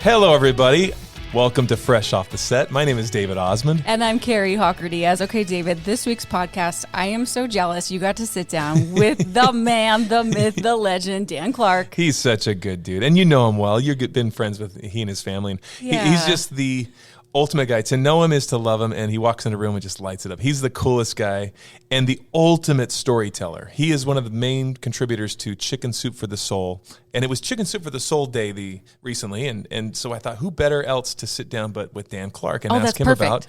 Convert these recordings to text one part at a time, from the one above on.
Hello, everybody. Welcome to Fresh Off the Set. My name is David Osmond. And I'm Carrie Hawker-Diaz. Okay, David, this week's podcast, I am so jealous you got to sit down with the man, the myth, the legend, Dan Clark. He's such a good dude. And you know him well. You've been friends with he and his family. And he's just the ultimate guy. To know him is to love him, and he walks in a room and just lights it up. He's the coolest guy and the ultimate storyteller. He is one of the main contributors to Chicken Soup for the Soul, and it was Chicken Soup for the Soul Day recently, and so I thought, who better else to sit down but with Dan Clark and ask him about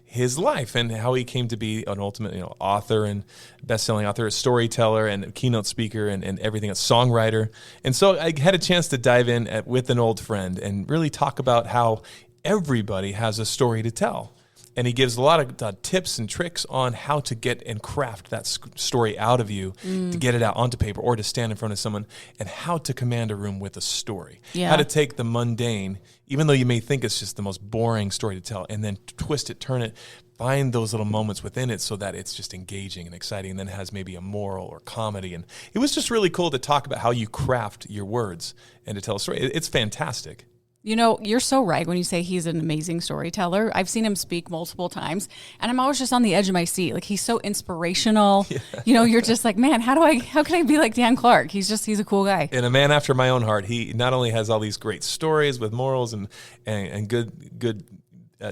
his life and how he came to be an ultimate, author and best-selling author, a storyteller and a keynote speaker and everything, a songwriter. And so I had a chance to dive in with an old friend and really talk about how everybody has a story to tell. And he gives a lot of tips and tricks on how to get and craft that story out of you, to get it out onto paper or to stand in front of someone, and how to command a room with a story. Yeah. How to take the mundane, even though you may think it's just the most boring story to tell, and then twist it, turn it, find those little moments within it so that it's just engaging and exciting, and then has maybe a moral or comedy. And it was just really cool to talk about how you craft your words and to tell a story. It's fantastic. You know, you're so right when you say he's an amazing storyteller. I've seen him speak multiple times, and I'm always just on the edge of my seat. Like, he's so inspirational. Yeah. You're just like, man, how can I be like Dan Clark? He's a cool guy. And a man after my own heart. He not only has all these great stories with morals and good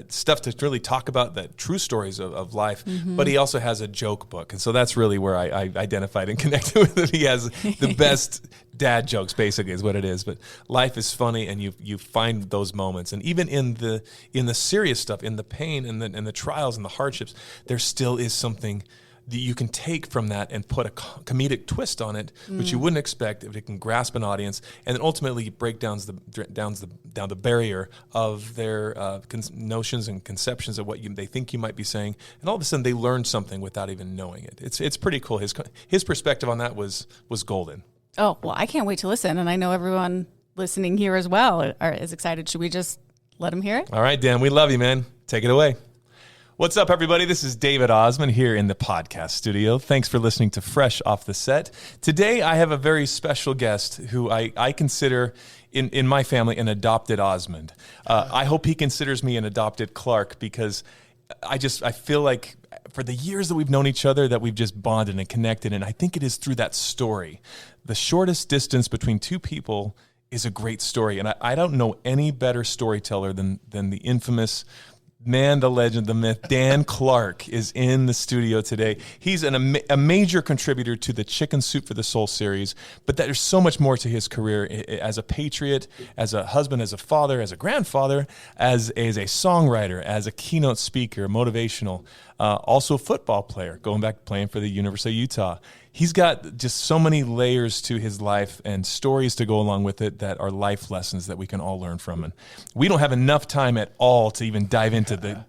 stuff to really talk about, the true stories of life, but he also has a joke book. And so that's really where I identified and connected with him. He has the best dad jokes, basically, is what it is. But life is funny, and you find those moments. And even in the serious stuff, in the pain and the trials and the hardships, there still is something that you can take from that and put a comedic twist on it, which you wouldn't expect if it can grasp an audience, and then ultimately break down the barrier of their notions and conceptions of what they think you might be saying, and all of a sudden they learn something without even knowing it. It's pretty cool. His perspective on that was golden. Oh, well, I can't wait to listen, and I know everyone listening here as well is excited. Should we just let him hear it? All right, Dan, we love you, man. Take it away. What's up, everybody? This is David Osmond here in the podcast studio. Thanks for listening to Fresh Off the Set. Today, I have a very special guest who I consider, in my family, an adopted Osmond. I hope he considers me an adopted Clark, because I feel like for the years that we've known each other, that we've just bonded and connected, and I think it is through that story. The shortest distance between two people is a great story, and I don't know any better storyteller than the infamous man, the legend, the myth, Dan Clark is in the studio today. He's a major contributor to the Chicken Soup for the Soul series, but there's so much more to his career as a patriot, as a husband, as a father, as a grandfather, as a songwriter, as a keynote speaker, motivational, also a football player, going back playing for the University of Utah. He's got just so many layers to his life and stories to go along with it that are life lessons that we can all learn from. And we don't have enough time at all to even dive into the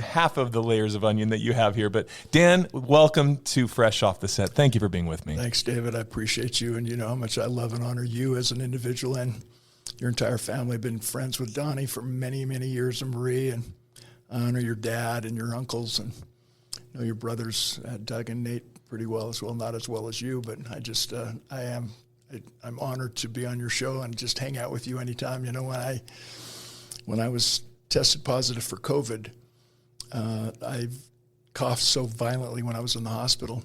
half of the layers of onion that you have here. But Dan, welcome to Fresh Off the Set. Thank you for being with me. Thanks, David. I appreciate you, and you know how much I love and honor you as an individual and your entire family. I've been friends with Donnie for many, many years, and Marie, and I honor your dad and your uncles, and know your brothers, Doug and Nate, pretty well as well. Not as well as you, but I'm honored to be on your show and just hang out with you anytime. You know, when I was tested positive for COVID, I coughed so violently when I was in the hospital.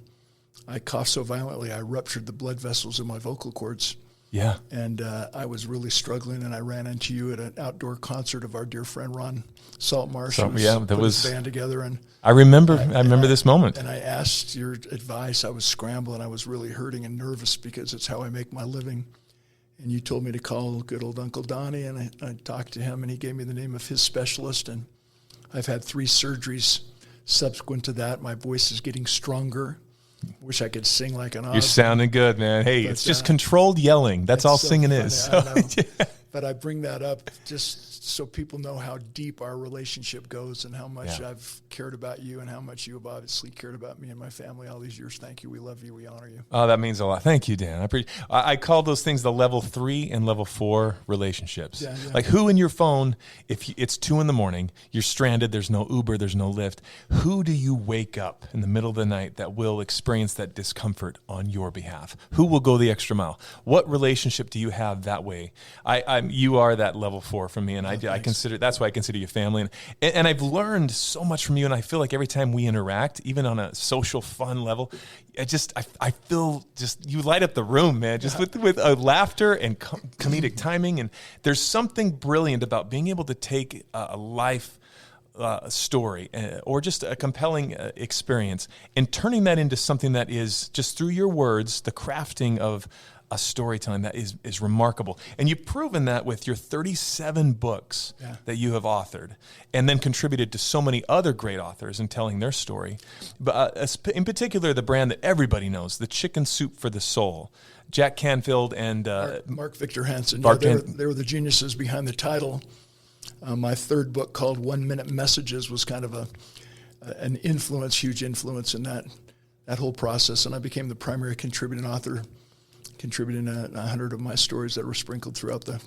I coughed so violently, I ruptured the blood vessels in my vocal cords. Yeah. And I was really struggling, and I ran into you at an outdoor concert of our dear friend Ron Saltmarsh. That was a band together, and I remember this moment. And I asked your advice. I was scrambling. I was really hurting and nervous because it's how I make my living. And you told me to call good old Uncle Donnie, and I talked to him, and he gave me the name of his specialist. And I've had 3 surgeries subsequent to that. My voice is getting stronger. Wish I could sing like an Oz. You're sounding good, man. Hey, it's just controlled yelling. That's all singing funny. is. So, yeah. But I bring that up just so people know how deep our relationship goes and how much I've cared about you and how much you have obviously cared about me and my family all these years. Thank you. We love you. We honor you. Oh, that means a lot. Thank you, Dan. I call those things the level 3 and level 4 relationships. Yeah. Like, who in your phone, if it's 2 a.m, you're stranded, there's no Uber, there's no Lyft, who do you wake up in the middle of the night that will experience that discomfort on your behalf? Who will go the extra mile? What relationship do you have that way? you are that level 4 for me, and I consider that's why I consider you family, and I've learned so much from you, and I feel like every time we interact, even on a social fun level, I feel just you light up the room, man, just with laughter and comedic timing, and there's something brilliant about being able to take a life story or just a compelling experience and turning that into something that is just through your words, the crafting of a storytelling that is remarkable. And you've proven that with your 37 books that you have authored and then contributed to so many other great authors in telling their story. But in particular, the brand that everybody knows, the Chicken Soup for the Soul. Jack Canfield and Mark Victor Hansen. They were the geniuses behind the title. My third book, called 1 Minute Messages, was kind of an influence, huge influence in that whole process. And I became the primary contributing author, contributing 100 of my stories that were sprinkled throughout the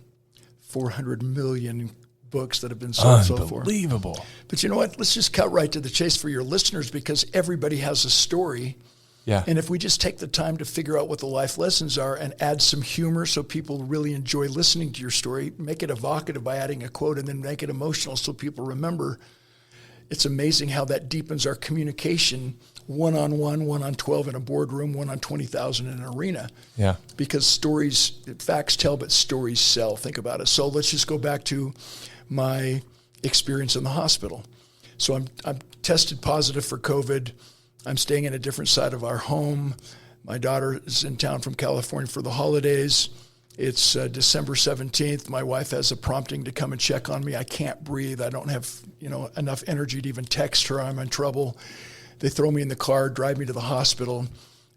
400 million books that have been sold so far. Unbelievable. But you know what? Let's just cut right to the chase for your listeners, because everybody has a story. Yeah. And if we just take the time to figure out what the life lessons are and add some humor so people really enjoy listening to your story, make it evocative by adding a quote, and then make it emotional so people remember, it's amazing how that deepens our communication, 1-on-1, 1-on-12 in a boardroom, 1-on-20,000 in an arena. Yeah. Because facts tell, but stories sell. Think about it. So let's just go back to my experience in the hospital. So I'm tested positive for COVID. I'm staying in a different side of our home. My daughter is in town from California for the holidays. It's December 17th. My wife has a prompting to come and check on me. I can't breathe. I don't have enough energy to even text her. I'm in trouble. They throw me in the car, drive me to the hospital.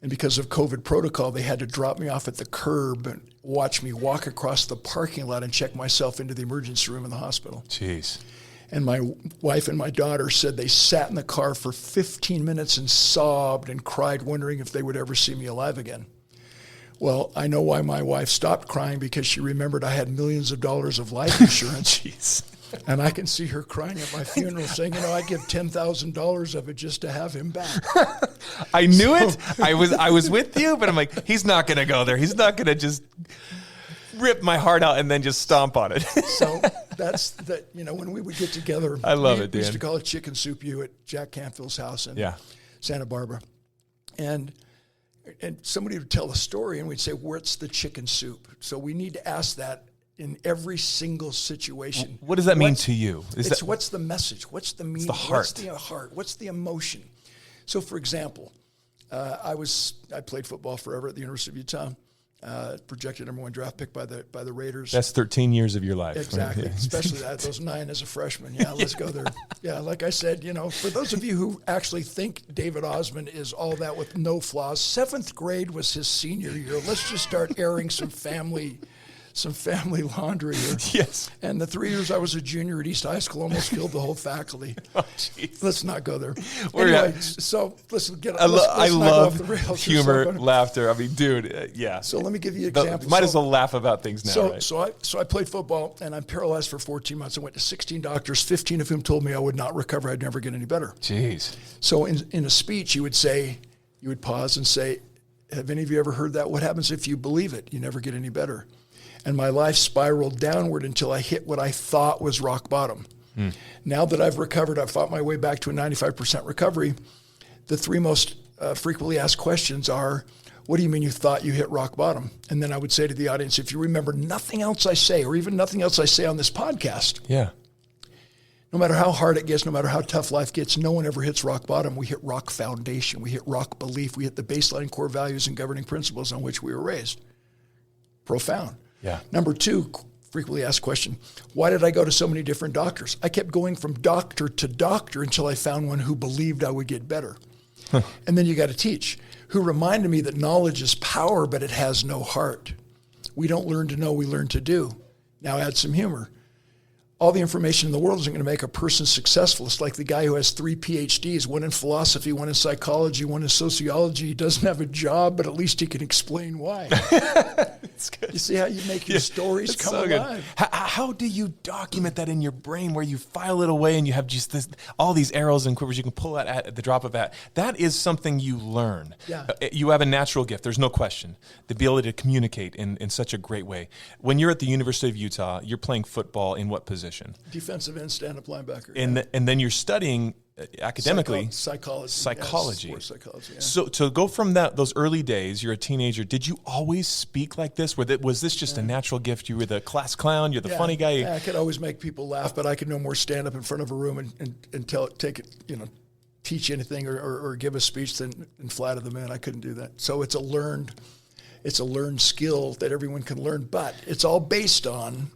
And because of COVID protocol, they had to drop me off at the curb and watch me walk across the parking lot and check myself into the emergency room in the hospital. Jeez. And my wife and my daughter said they sat in the car for 15 minutes and sobbed and cried, wondering if they would ever see me alive again. Well, I know why my wife stopped crying, because she remembered I had millions of dollars of life insurance. Jeez. And I can see her crying at my funeral saying, I'd give $10,000 of it just to have him back. I knew it. I was with you, but I'm like, he's not going to go there. He's not going to just rip my heart out and then just stomp on it. So that's that. When we would get together, I love it, Dan. We used to call it Chicken Soup You at Jack Canfield's house in Santa Barbara. And somebody would tell a story and we'd say, what's the chicken soup? So we need to ask that in every single situation. What does that mean to you? What's the message? What's the meaning? The heart. What's the heart? What's the emotion? So, for example, I played football forever at the University of Utah. Projected #1 draft pick by the Raiders. That's 13 years of your life. Exactly, right? Especially those 9 as a freshman. Yeah, let's go there. Yeah, like I said, for those of you who actually think David Osmond is all that with no flaws, 7th grade was his senior year. Let's just start airing some family laundry here. Yes. And the 3 years I was a junior at East High School almost killed the whole faculty. Oh, jeez. Let's not go there. Anyway, so listen, I let's not go off the love rails. humor, laughter. I mean, dude, yeah. So let me give you examples. Might as well laugh about things now, right? So I played football, and I'm paralyzed for 14 months. I went to 16 doctors, 15 of whom told me I would not recover. I'd never get any better. Jeez. So in a speech, you would pause and say, have any of you ever heard that? What happens if you believe it? You never get any better. And my life spiraled downward until I hit what I thought was rock bottom. Now that I've recovered, I've fought my way back to a 95% recovery. The 3 most frequently asked questions are, what do you mean you thought you hit rock bottom? And then I would say to the audience, if you remember nothing else I say, or even nothing else I say on this podcast, no matter how hard it gets, no matter how tough life gets, no one ever hits rock bottom. We hit rock foundation. We hit rock belief. We hit the baseline core values and governing principles on which we were raised. Profound. Yeah. Number 2, frequently asked question, why did I go to so many different doctors? I kept going from doctor to doctor until I found one who believed I would get better. And then you got to teach, who reminded me that knowledge is power, but it has no heart. We don't learn to know, we learn to do. Now add some humor. All the information in the world isn't going to make a person successful. It's like the guy who has 3 PhDs, 1 in philosophy, 1 in psychology, 1 in sociology. He doesn't have a job, but at least he can explain why. It's good. You see how you make your stories it's come so alive? Good. How do you document that in your brain where you file it away and you have just all these arrows and quivers you can pull out at the drop of a hat? That is something you learn. Yeah. You have a natural gift. There's no question. The ability to communicate in such a great way. When you're at the University of Utah, you're playing football in what position? Defensive end, stand-up linebacker. And then you're studying academically psychology. Psychology. Yes, sports psychology. Yeah. So to go from those early days, you're a teenager. Did you always speak like this? Was this just a natural gift? You were the class clown. You're the funny guy. Yeah, I could always make people laugh, but I could no more stand up in front of a room and teach anything or give a speech than flatter the man. I couldn't do that. So it's a learned skill that everyone can learn, but it's all based on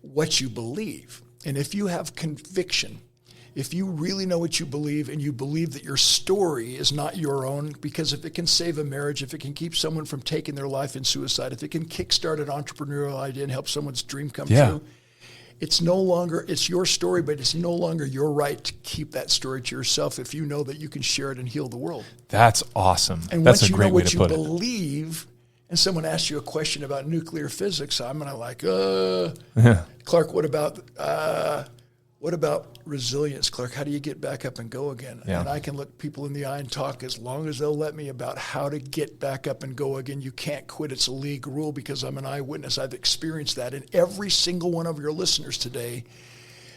what you believe. And if you have conviction, if you really know what you believe and you believe that your story is not your own, because if it can save a marriage, if it can keep someone from taking their life in suicide, if it can kickstart an entrepreneurial idea and help someone's dream come true, it's your story, but it's no longer your right to keep that story to yourself if you know that you can share it and heal the world. That's awesome. And That's once a great way to put you know it. what you believe, and someone asks you a question about nuclear physics, I'm gonna Clark, what about resilience, Clark? How do you get back up and go again? Yeah. And I can look people in the eye and talk as long as they'll let me about how to get back up and go again. You can't quit. It's a league rule because I'm an eyewitness. I've experienced that. And every single one of your listeners today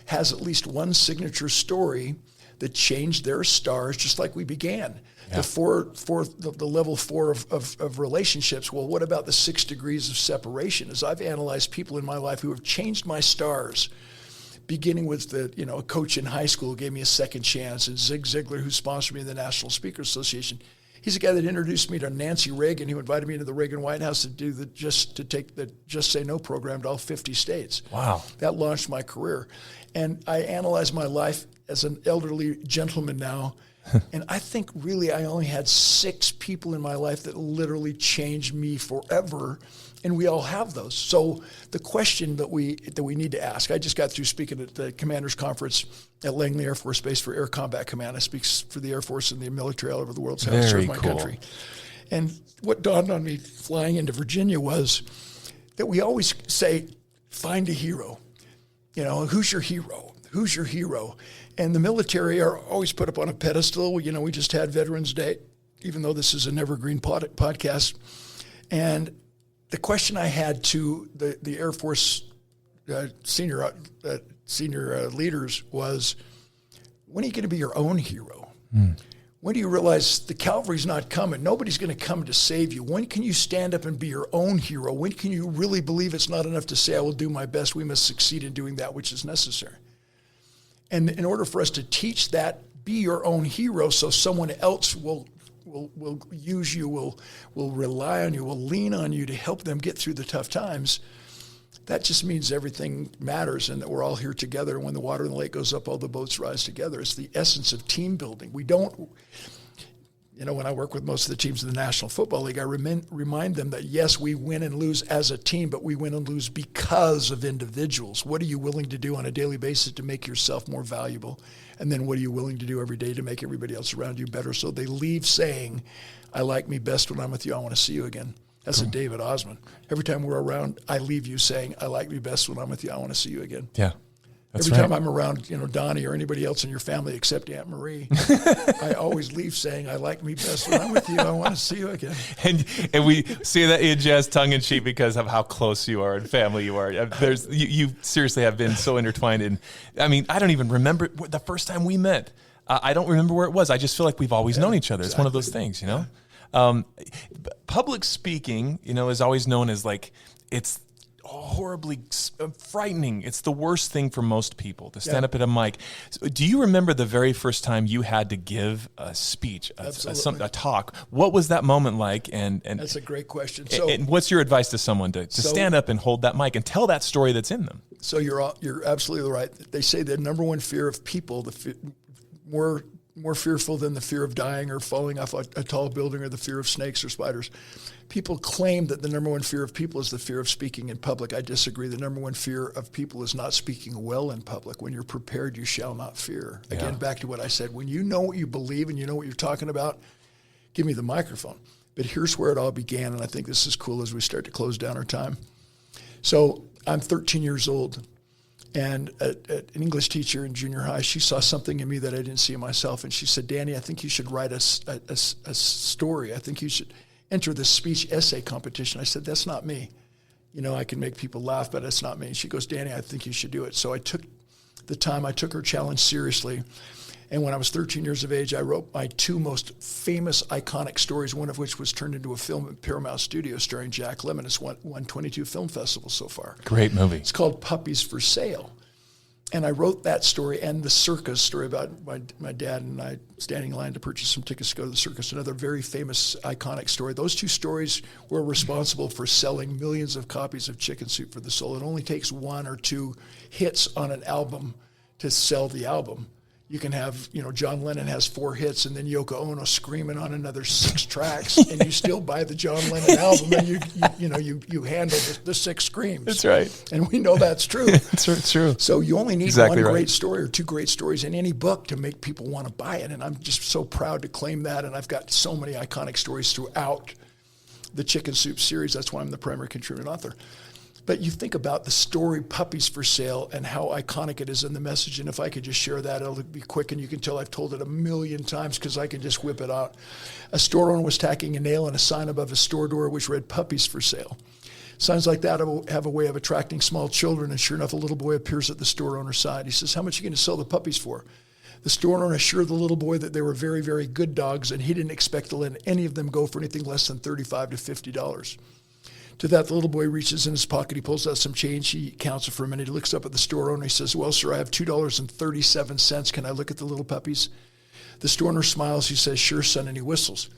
has at least one signature story that changed their stars just like we began. Yeah. The level 4 of relationships. Well, what about the 6 degrees of separation? As I've analyzed people in my life who have changed my stars, beginning with a coach in high school who gave me a second chance, and Zig Ziglar, who sponsored me in the National Speakers Association. He's the guy that introduced me to Nancy Reagan, who invited me into the Reagan White House to take the Just Say No program to all 50 states. Wow. That launched my career. And I analyzed my life as an elderly gentleman now, and I think really I only had 6 people in my life that literally changed me forever. And we all have those. So the question that we need to ask, I just got through speaking at the Commanders Conference at Langley Air Force Base for Air Combat Command. I speak for the Air Force and the military all over the world, so I serve my country. And what dawned on me flying into Virginia was that we always say, find a hero. Who's your hero? Who's your hero? And the military are always put up on a pedestal. We just had Veterans Day, even though this is an evergreen podcast. And the question I had to the Air Force senior leaders was, when are you going to be your own hero? When do you realize the cavalry's not coming? Nobody's going to come to save you. When can you stand up and be your own hero? When can you really believe it's not enough to say, I will do my best? We must succeed in doing that which is necessary. And in order for us to teach that, be your own hero, so someone else will use you, will rely on you, will lean on you to help them get through the tough times. That just means everything matters and that we're all here together. And when the water in the lake goes up, all the boats rise together. It's the essence of team building. We don't, when I work with most of the teams in the National Football League, I remind them that, yes, we win and lose as a team, but we win and lose because of individuals. What are you willing to do on a daily basis to make yourself more valuable? And then what are you willing to do every day to make everybody else around you better? So they leave saying, I like me best when I'm with you. I want to see you again. That's a David Osmond. Every time we're around, I leave you saying, I like me best when I'm with you. I want to see you again. Yeah. That's Every time right. I'm around, Donnie or anybody else in your family except Aunt Marie, I always leave saying, I like me best when I'm with you. I want to see you again. And we see that in just tongue in cheek because of how close you are and family you are. You seriously have been so intertwined. And I don't even remember the first time we met. I don't remember where it was. I just feel like we've always known each other. Exactly. It's one of those things, Public speaking, is always known as it's horribly frightening. It's the worst thing for most people to stand up at a mic. So do you remember the very first time you had to give a speech, a talk? What was that moment like? And that's a great question. And what's your advice to someone to stand up and hold that mic and tell that story that's in them? So you're absolutely right. They say the number one fear of people, more fearful than the fear of dying or falling off a tall building or the fear of snakes or spiders. People claim that the number one fear of people is the fear of speaking in public. I disagree. The number one fear of people is not speaking well in public. When you're prepared, you shall not fear. Again, back to what I said. When you know what you believe and you know what you're talking about, give me the microphone. But here's where it all began, and I think this is cool as we start to close down our time. So I'm 13 years old, and an English teacher in junior high, she saw something in me that I didn't see in myself, and she said, Danny, I think you should write a story. I think you should enter the speech essay competition. I said, that's not me. I can make people laugh, but that's not me. And she goes, Danny, I think you should do it. So I took the time, I took her challenge seriously. And when I was 13 years of age, I wrote my two most famous, iconic stories, one of which was turned into a film at Paramount Studios starring Jack Lemmon. It's won 22 film festivals so far. Great movie. It's called Puppies for Sale. And I wrote that story and the circus story about my dad and I standing in line to purchase some tickets to go to the circus, another very famous, iconic story. Those two stories were responsible for selling millions of copies of Chicken Soup for the Soul. It only takes one or two hits on an album to sell the album. You can have, John Lennon has 4 hits and then Yoko Ono screaming on another 6 tracks and you still buy the John Lennon album and you handle the 6 screams. That's right. And we know that's true. It's true. So you only need Exactly one right. great story or 2 great stories in any book to make people want to buy it. And I'm just so proud to claim that. And I've got so many iconic stories throughout the Chicken Soup series. That's why I'm the primary contributing author. But you think about the story Puppies for Sale and how iconic it is in the message. And if I could just share that, it'll be quick. And you can tell I've told it 1,000,000 times because I can just whip it out. A store owner was tacking a nail in a sign above a store door which read Puppies for Sale. Signs like that have a way of attracting small children. And sure enough, a little boy appears at the store owner's side. He says, how much are you going to sell the puppies for? The store owner assured the little boy that they were very, very good dogs, and he didn't expect to let any of them go for anything less than $35 to $50. To that, the little boy reaches in his pocket. He pulls out some change. He counts it for a minute. He looks up at the store owner. He says, well, sir, I have $2.37. Can I look at the little puppies? The store owner smiles. He says, sure, son, and he whistles.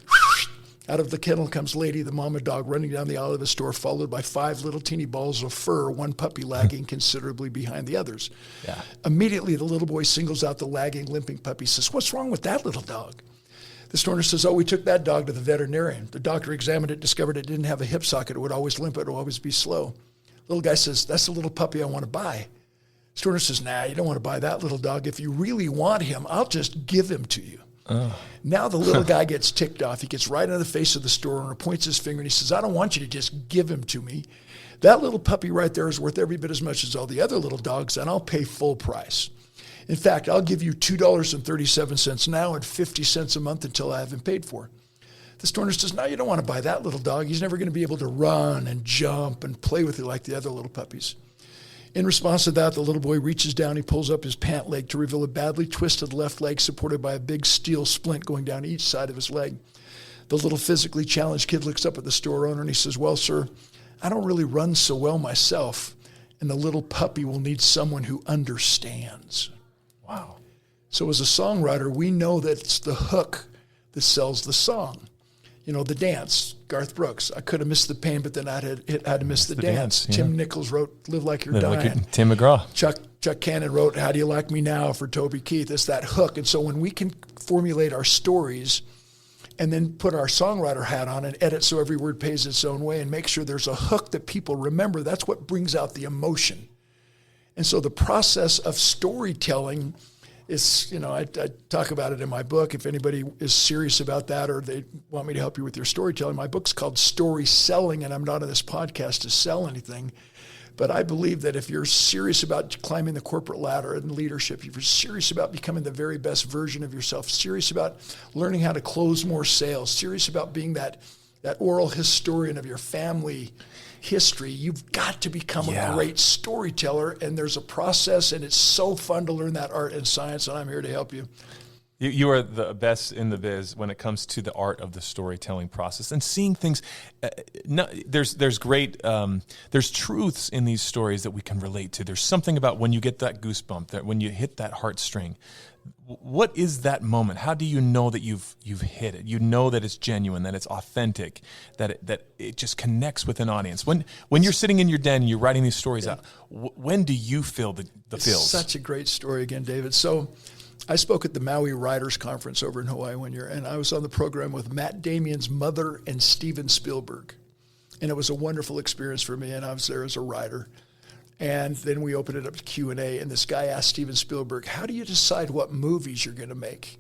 Out of the kennel comes Lady, the mama dog, running down the aisle of the store, followed by 5 little teeny balls of fur, one puppy lagging considerably behind the others. Yeah. Immediately, the little boy singles out the lagging, limping puppy. He says, what's wrong with that little dog? The store owner says, we took that dog to the veterinarian. The doctor examined it, discovered it didn't have a hip socket. It would always limp. It would always be slow. Little guy says, that's the little puppy I want to buy. The store owner says, nah, you don't want to buy that little dog. If you really want him, I'll just give him to you. Oh. Now the little guy gets ticked off. He gets right in the face of the store owner, points his finger, and he says, I don't want you to just give him to me. That little puppy right there is worth every bit as much as all the other little dogs, and I'll pay full price. In fact, I'll give you $2.37 now and 50 cents a month until I have him paid for. The store owner says, no, you don't want to buy that little dog. He's never going to be able to run and jump and play with you like the other little puppies. In response to that, the little boy reaches down. He pulls up his pant leg to reveal a badly twisted left leg supported by a big steel splint going down each side of his leg. The little physically challenged kid looks up at the store owner and he says, well, sir, I don't really run so well myself, and the little puppy will need someone who understands. Wow. So as a songwriter, we know that it's the hook that sells the song. The dance, Garth Brooks. I could have missed the pain, but then I had to miss the dance. Yeah. Tim Nichols wrote Live Like You're Like Dying. Tim McGraw. Chuck Cannon wrote How Do You Like Me Now for Toby Keith. It's that hook. And so when we can formulate our stories and then put our songwriter hat on and edit so every word pays its own way and make sure there's a hook that people remember, that's what brings out the emotion. And so the process of storytelling is, I talk about it in my book. If anybody is serious about that or they want me to help you with your storytelling, my book's called Story Selling, and I'm not on this podcast to sell anything. But I believe that if you're serious about climbing the corporate ladder and leadership, if you're serious about becoming the very best version of yourself, serious about learning how to close more sales, serious about being that oral historian of your family history, you've got to become a great storyteller, and there's a process, and it's so fun to learn that art and science, and I'm here to help you. You are the best in the biz when it comes to the art of the storytelling process and seeing things. There's great there's truths in these stories that we can relate to. There's something about when you get that goosebump, that when you hit that heartstring. What is that moment? How do you know that you've hit it? You know that it's genuine, that it's authentic, that it just connects with an audience. When you're sitting in your den and you're writing these stories out, when do you feel the feels? Such a great story again, David. So I spoke at the Maui Writers Conference over in Hawaii one year, and I was on the program with Matt Damien's mother and Steven Spielberg. And it was a wonderful experience for me, and I was there as a writer. And then we opened it up to Q&A, and this guy asked Steven Spielberg, how do you decide what movies you're going to make?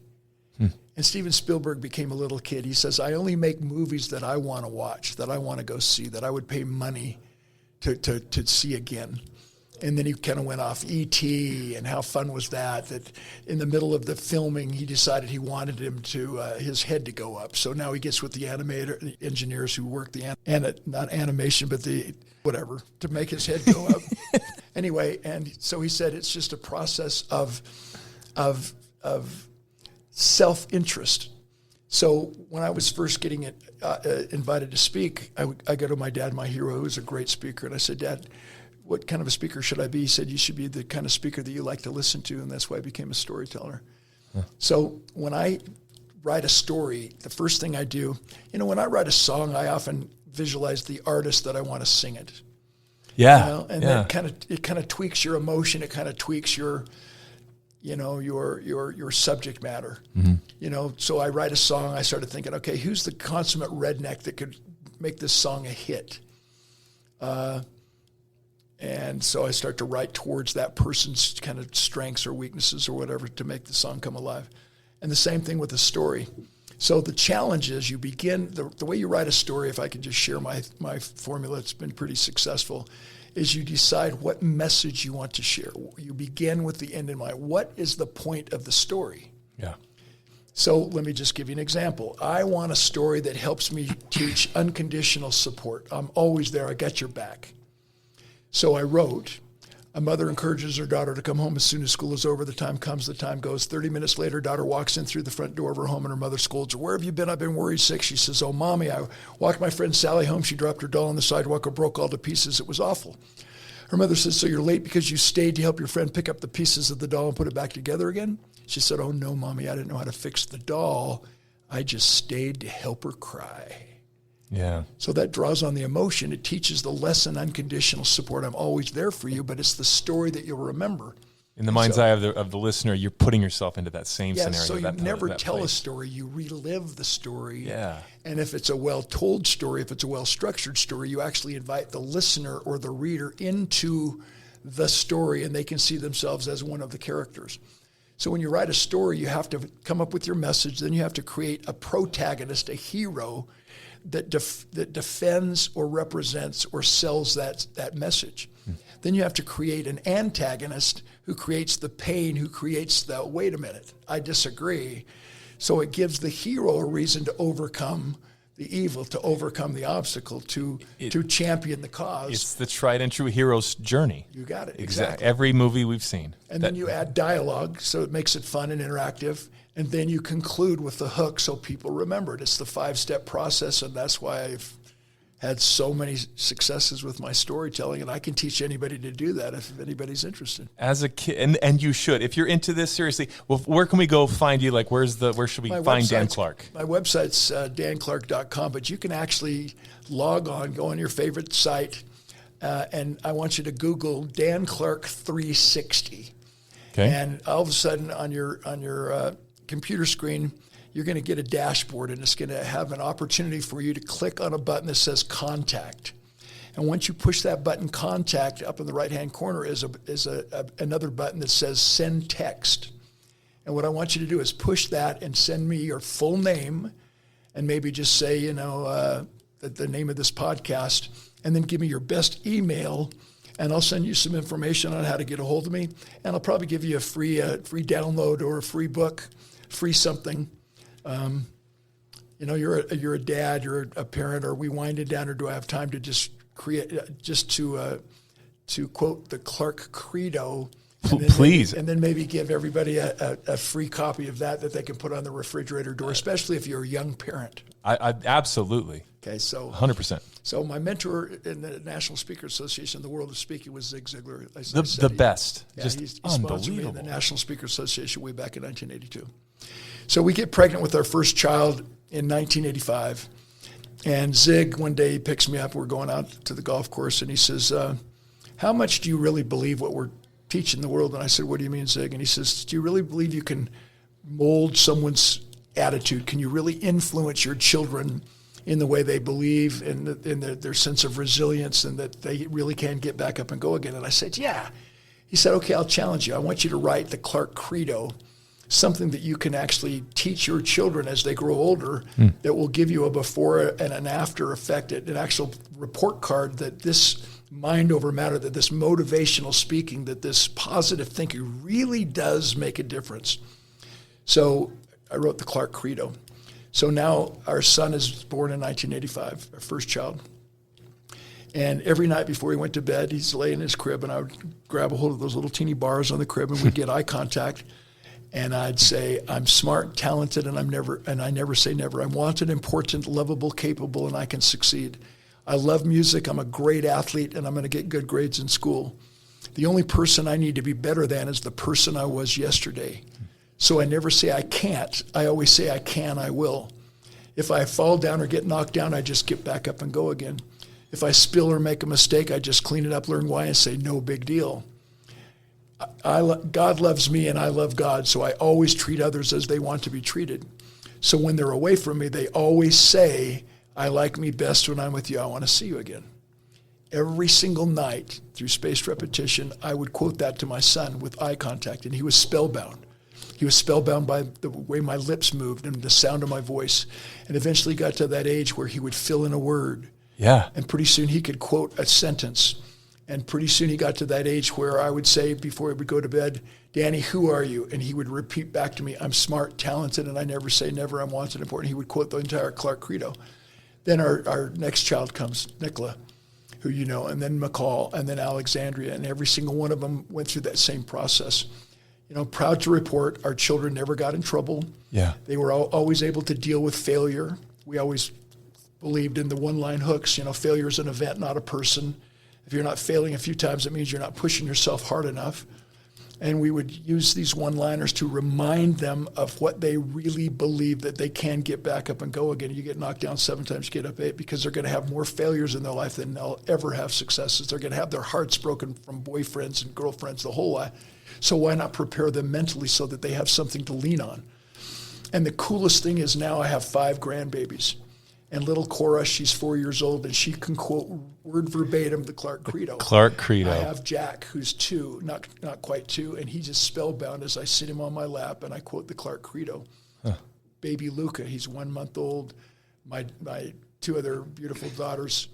And Steven Spielberg became a little kid. He says, I only make movies that I want to watch, that I want to go see, that I would pay money to see again. And then he kind of went off E.T. and how fun was that in the middle of the filming, he decided he wanted him to his head to go up. So now he gets with the the engineers who work not animation, but to make his head go up. Anyway, and so he said it's just a process of self-interest. So when I was first getting invited to speak, I go to my dad, my hero, who's a great speaker, and I said, Dad, what kind of a speaker should I be? He said, you should be the kind of speaker that you like to listen to, and that's why I became a storyteller. Huh. So when I write a story, the first thing I do, when I write a song, I often visualize the artist that I want to sing it. Yeah. And that kind of tweaks your emotion. It kind of tweaks your subject matter. Mm-hmm. So I write a song. I started thinking, okay, who's the consummate redneck that could make this song a hit? And so I start to write towards that person's kind of strengths or weaknesses or whatever to make the song come alive. And the same thing with the story. So the challenge is you begin, the way you write a story, if I could just share my formula, it's been pretty successful, is you decide what message you want to share. You begin with the end in mind. What is the point of the story? Yeah. So let me just give you an example. I want a story that helps me teach unconditional support. I'm always there. I got your back. So I wrote, a mother encourages her daughter to come home as soon as school is over. The time comes, the time goes. 30 minutes later, daughter walks in through the front door of her home and her mother scolds her. Where have you been? I've been worried sick. She says, oh, Mommy, I walked my friend Sally home. She dropped her doll on the sidewalk or broke all to pieces. It was awful. Her mother says, so you're late because you stayed to help your friend pick up the pieces of the doll and put it back together again? She said, oh, no, Mommy, I didn't know how to fix the doll. I just stayed to help her cry. Yeah. So that draws on the emotion. It teaches the lesson, unconditional support. I'm always there for you, but it's the story that you'll remember. In the mind's eye of the listener, you're putting yourself into that same scenario. So you never tell place. a story, you relive the story. Yeah. And if it's a well-told story, if it's a well-structured story, you actually invite the listener or the reader into the story, and they can see themselves as one of the characters. So when you write a story, you have to come up with your message, then you have to create a protagonist, a hero, that defends or represents or sells that message. Then you have to create an antagonist who creates the pain, who creates the, wait a minute, I disagree. So it gives the hero a reason to overcome the evil, to overcome the obstacle, to champion the cause. It's the tried and true hero's journey. You got it. Exactly. Every movie we've seen. And then you add dialogue, so it makes it fun and interactive. And then you conclude with the hook so people remember it. It's the 5-step process, and that's why I've had so many successes with my storytelling, and I can teach anybody to do that if anybody's interested. As a kid, and you should. If you're into this seriously, well, where can we go find you? Like, where should we find Dan Clark? My website's danclark.com, but you can actually log on, go on your favorite site, and I want you to Google Dan Clark 360. Okay. And all of a sudden on your computer screen, you're going to get a dashboard, and it's going to have an opportunity for you to click on a button that says Contact. And once you push that button, Contact, up in the right-hand corner is another button that says Send Text. And what I want you to do is push that and send me your full name, and maybe just say, the name of this podcast, and then give me your best email, and I'll send you some information on how to get a hold of me. And I'll probably give you a free download or a free book, free something. You're a dad, you're a parent. Are we winding down, or do I have time to just create, to quote the Clark Credo? Please. And then maybe give everybody a free copy of that they can put on the refrigerator door, especially if you're a young parent. I absolutely. Okay, so 100%. So my mentor in the National Speaker Association, the world of speaking, was Zig Ziglar. The best. Yeah, just he sponsored unbelievable. me in the National Speaker Association way back in 1982. So we get pregnant with our first child in 1985. And Zig, one day, he picks me up. We're going out to the golf course, and he says, how much do you really believe what we're teaching the world? And I said, what do you mean, Zig? And he says, do you really believe you can mold someone's attitude? Can you really influence your children in the way they believe, in their sense of resilience, and that they really can get back up and go again? And I said, yeah. He said, okay, I'll challenge you. I want you to write the Clark Credo something that you can actually teach your children as they grow older that will give you a before and an after effect, an actual report card that this mind over matter, that this motivational speaking, that this positive thinking really does make a difference. So I wrote the Clark Credo. So now our son is born in 1985, our first child. And every night before he went to bed, he's laying in his crib, and I would grab a hold of those little teeny bars on the crib, and we'd get eye contact. And I'd say, I'm smart, talented, and I never say never. I'm wanted, important, lovable, capable, and I can succeed. I love music. I'm a great athlete, and I'm going to get good grades in school. The only person I need to be better than is the person I was yesterday. So I never say I can't. I always say I can, I will. If I fall down or get knocked down, I just get back up and go again. If I spill or make a mistake, I just clean it up, learn why, and say, no big deal. God loves me and I love God, so I always treat others as they want to be treated. So when they're away from me, they always say, I like me best when I'm with you. I want to see you again. Every single night through spaced repetition, I would quote that to my son with eye contact, and he was spellbound. He was spellbound by the way my lips moved and the sound of my voice, and eventually got to that age where he would fill in a word. Yeah. And pretty soon he could quote a sentence. And pretty soon he got to that age where I would say before he would go to bed, Danny, who are you? And he would repeat back to me, I'm smart, talented, and I never say never. I'm wanted, important. He would quote the entire Clark Credo. Then our next child comes, Nicola, who you know, and then McCall, and then Alexandria, and every single one of them went through that same process. You know, proud to report our children never got in trouble. Yeah. They were always able to deal with failure. We always believed in the one-line hooks, you know, failure is an event, not a person. If you're not failing a few times, it means you're not pushing yourself hard enough. And we would use these one-liners to remind them of what they really believe, that they can get back up and go again. You get knocked down 7 times, you get up 8, because they're going to have more failures in their life than they'll ever have successes. They're going to have their hearts broken from boyfriends and girlfriends the whole life. So why not prepare them mentally so that they have something to lean on? And the coolest thing is now I have 5 grandbabies. And little Cora, she's 4 years old, and she can quote word verbatim the Clark Credo. Clark Credo. I have Jack, who's 2, not quite 2, and he's just spellbound as I sit him on my lap and I quote the Clark Credo. Huh. Baby Luca, he's 1 month old. My 2 other beautiful daughters,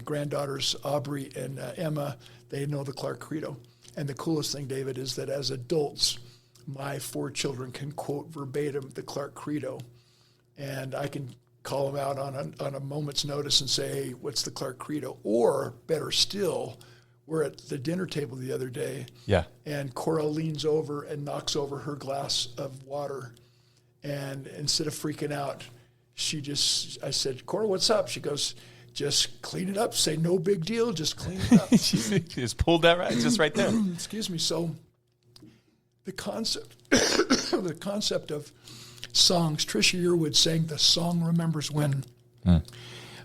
granddaughters, Aubrey and Emma, they know the Clark Credo. And the coolest thing, David, is that as adults, my 4 children can quote verbatim the Clark Credo, and I can call them out on a moment's notice and say, hey, what's the Clark Credo? Or better still, we're at the dinner table the other day, and Cora leans over and knocks over her glass of water, and instead of freaking out, I said, Cora, what's up? She goes, just clean it up. Say no big deal. Just clean it up. She just pulled that right there. Excuse me. So the concept of songs. Trisha Yearwood sang the song Remembers When. I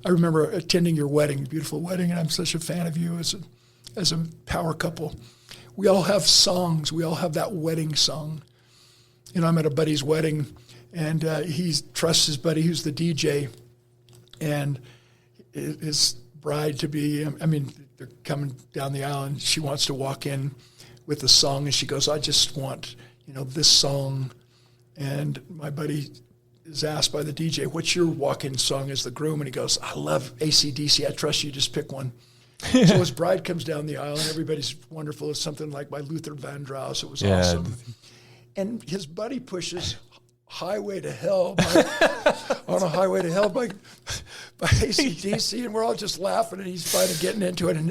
remember attending your wedding, beautiful wedding, and I'm such a fan of you as a power couple. We all have songs. We all have that wedding song. You know, I'm at a buddy's wedding, and he trusts his buddy who's the DJ, and his bride-to-be, they're coming down the aisle, and she wants to walk in with the song, and she goes, I just want, this song. And my buddy is asked by the DJ, what's your walk-in song as the groom? And he goes, I love AC/DC. I trust you. Just pick one. So his bride comes down the aisle, and everybody's wonderful. It's something like by Luther Vandross. It was awesome. And his buddy pushes Highway to Hell on a Highway to Hell by AC/DC, and we're all just laughing, and he's finally getting into it, and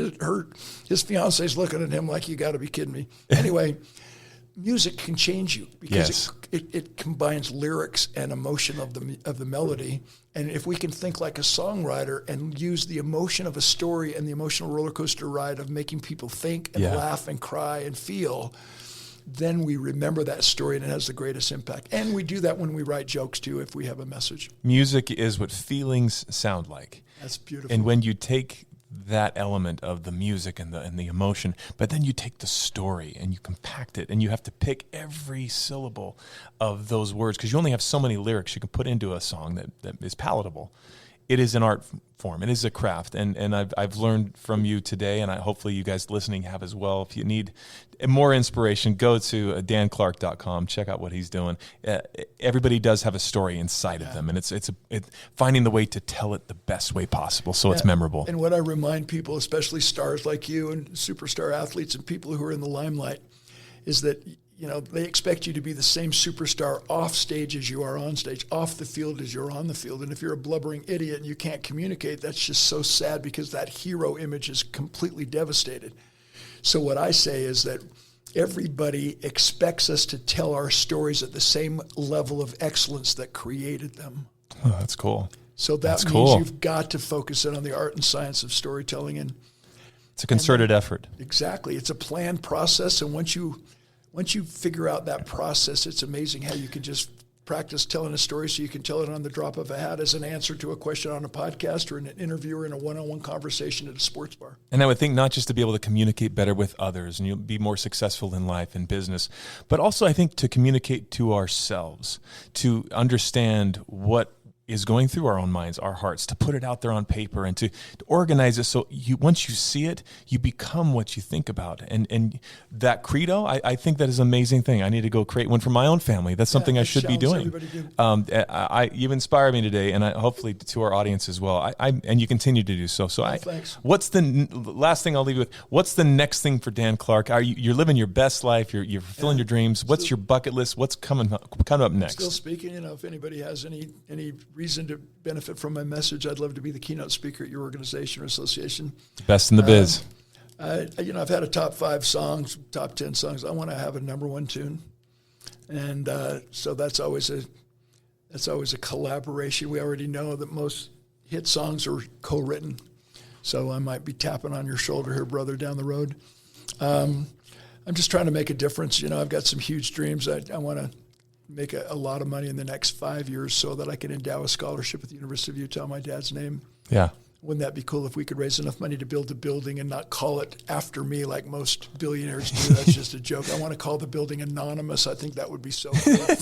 his fiance's looking at him like, you got to be kidding me. Anyway, music can change you because it combines lyrics and emotion of the melody. And if we can think like a songwriter and use the emotion of a story and the emotional roller coaster ride of making people think and laugh and cry and feel, then we remember that story and it has the greatest impact. And we do that when we write jokes too, if we have a message. Music is what feelings sound like. That's beautiful. And when you take that element of the music and the emotion, but then you take the story and you compact it, and you have to pick every syllable of those words because you only have so many lyrics you can put into a song that is palatable. it is an art form. It is a craft. And I've learned from you today, and hopefully you guys listening have as well. If you need more inspiration, go to danclark.com. Check out what he's doing. Everybody does have a story inside of them, and it's finding the way to tell it the best way possible so it's memorable. And what I remind people, especially stars like you and superstar athletes and people who are in the limelight, is that they expect you to be the same superstar off stage as you are on stage, off the field as you're on the field. And if you're a blubbering idiot and you can't communicate, that's just so sad, because that hero image is completely devastated. So what I say is that everybody expects us to tell our stories at the same level of excellence that created them. Oh, that's cool. So that means you've got to focus in on the art and science of storytelling. And it's a concerted effort. Exactly. It's a planned process. And once you figure out that process, it's amazing how you can just practice telling a story so you can tell it on the drop of a hat as an answer to a question on a podcast or in an interview or in a one-on-one conversation at a sports bar. And I would think not just to be able to communicate better with others and you'll be more successful in life and business, but also I think to communicate to ourselves, to understand what is going through our own minds, our hearts, to put it out there on paper and to organize it so once you see it, you become what you think about. And that credo, I think that is an amazing thing. I need to go create one for my own family. That's something I should be doing. You've inspired me today, and hopefully to our audience as well. And you continue to do so. Thanks. What's the last thing I'll leave you with? What's the next thing for Dan Clark? You're living your best life. You're fulfilling your dreams. What's your bucket list? What's coming up next? Still speaking. If anybody has any reason to benefit from my message, I'd love to be the keynote speaker at your organization or association. Best in the biz. I've had a top 5 songs, top 10 songs. I want to have a number 1 tune, and so that's always a collaboration. We already know that most hit songs are co-written, so I might be tapping on your shoulder here, brother, down the road. I'm just trying to make a difference. I've got some huge dreams. I want to make a lot of money in the next 5 years so that I can endow a scholarship at the University of Utah, my dad's name. Yeah. Wouldn't that be cool if we could raise enough money to build a building and not call it after me like most billionaires do? That's just a joke. I want to call the building Anonymous. I think that would be so cool.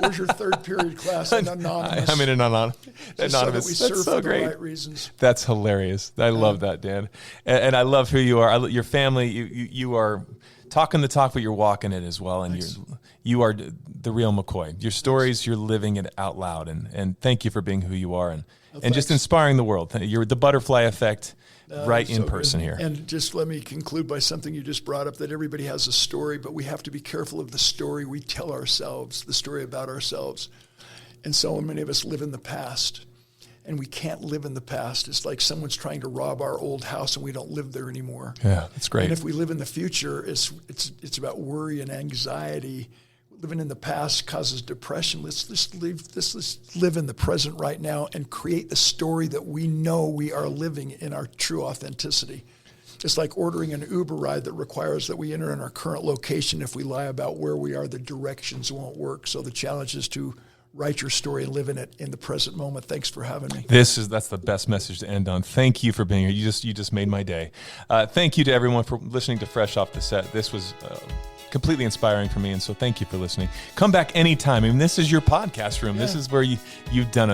Where's your third period class? Anonymous. I mean, anonymous. So that we That's serve so for great. the right reasons. That's hilarious. I love that, Dan. And I love who you are. Your family, you are talking the talk, but you're walking it as well. And you are the real McCoy. Your stories, you're living it out loud. And thank you for being who you are and just inspiring the world. You're the butterfly effect in person here. And just let me conclude by something you just brought up, that everybody has a story, but we have to be careful of the story we tell ourselves, the story about ourselves. And so many of us live in the past, and we can't live in the past. It's like someone's trying to rob our old house and we don't live there anymore. Yeah, that's great. And if we live in the future, it's about worry and anxiety. Living in the past causes depression. Let's live in the present right now and create the story that we know we are living in our true authenticity. It's like ordering an Uber ride that requires that we enter in our current location. If we lie about where we are, the directions won't work. So the challenge is to write your story and live in it in the present moment. Thanks for having me. That's the best message to end on. Thank you for being here. You just made my day. Thank you to everyone for listening to Fresh Off the Set. This was completely inspiring for me, and so thank you for listening. Come back anytime. I mean, this is your podcast room. Yeah. This is where you've done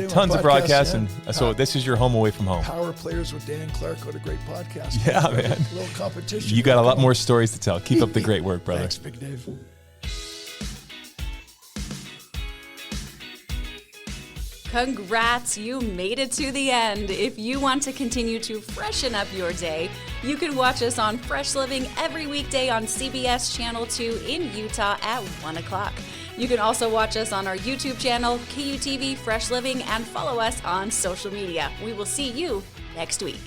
tons of broadcasts, and so this is your home away from home. Power Players with Dan Clark. What a great podcast. Yeah, man. A little competition. You got a lot more stories to tell. Keep up the great work, brother. Thanks, Big Dave. Congrats, you made it to the end. If you want to continue to freshen up your day, you can watch us on Fresh Living every weekday on CBS Channel 2 in Utah at 1 o'clock. You can also watch us on our YouTube channel, KUTV Fresh Living, and follow us on social media. We will see you next week.